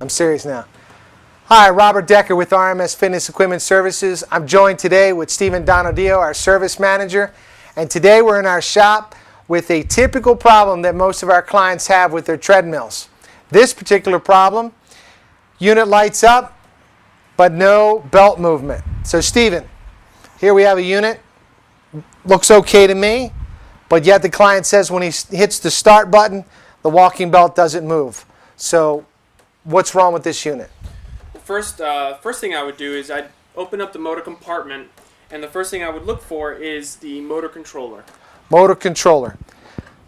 I'm serious now. Hi, Robert Decker with RMS Fitness Equipment Services. I'm joined today with Stephen Donadio, our service manager. And today we're in our shop with a typical problem that most of our clients have with their treadmills. This particular problem, unit lights up, but no belt movement. So Stephen, here we have a unit. Looks okay to me, but yet the client says when he hits the start button, the walking belt doesn't move. So what's wrong with this unit? First thing I would do is I'd open up the motor compartment, and the first thing I would look for is the motor controller. Motor controller.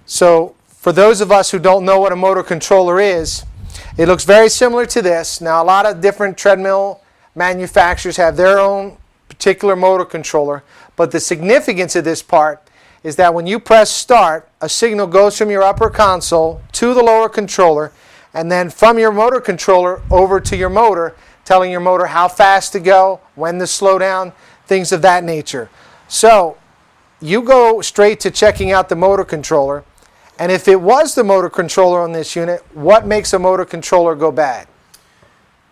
So for those of us who don't know what a motor controller is, it looks very similar to this. Now a lot of different treadmill manufacturers have their own particular motor controller, but the significance of this part is that when you press start, a signal goes from your upper console to the lower controller, and then from your motor controller over to your motor, telling your motor how fast to go, when to slow down, things of that nature. So you go straight to checking out the motor controller, and if it was the motor controller on this unit, what makes a motor controller go bad?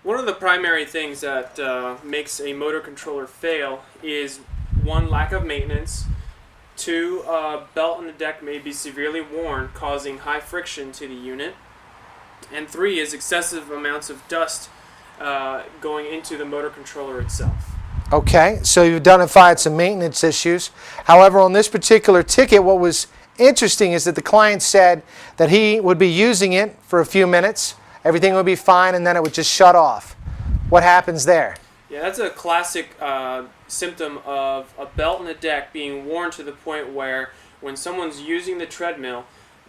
One of the primary things that makes a motor controller fail is, one, lack of maintenance, two, belt on the deck may be severely worn, causing high friction to the unit, and three is excessive amounts of dust going into the motor controller itself. Okay, so you've identified some maintenance issues. However, on this particular ticket, what was interesting is that the client said that he would be using it for a few minutes, everything would be fine, and then it would just shut off. What happens there? Yeah, that's a classic symptom of a belt in the deck being worn to the point where when someone's using the treadmill,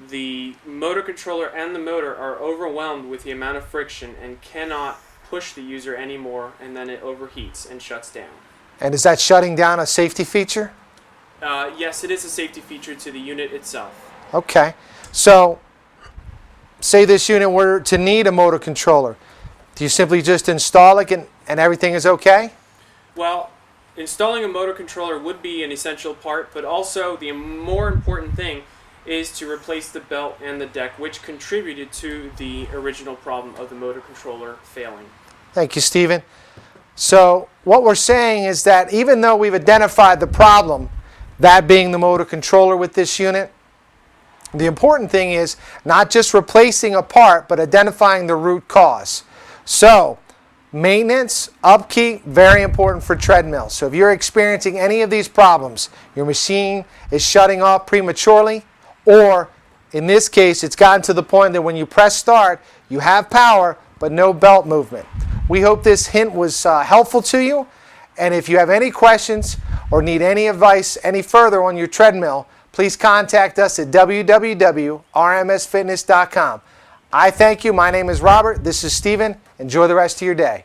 the motor controller and the motor are overwhelmed with the amount of friction and cannot push the user anymore, and then it overheats and shuts down. And is that shutting down a safety feature? Yes, it is a safety feature to the unit itself. Okay. So, say this unit were to need a motor controller. Do you simply just install it and everything is okay? Well, installing a motor controller would be an essential part, but also the more important thing is to replace the belt and the deck, which contributed to the original problem of the motor controller failing. Thank you, Stephen. So what we're saying is that even though we've identified the problem, that being the motor controller with this unit, the important thing is not just replacing a part, but identifying the root cause. So maintenance, upkeep, very important for treadmills. So if you're experiencing any of these problems, your machine is shutting off prematurely, or in this case, it's gotten to the point that when you press start, you have power, but no belt movement. We hope this hint was helpful to you. And if you have any questions or need any advice any further on your treadmill, please contact us at www.rmsfitness.com. I thank you. My name is Robert. This is Stephen. Enjoy the rest of your day.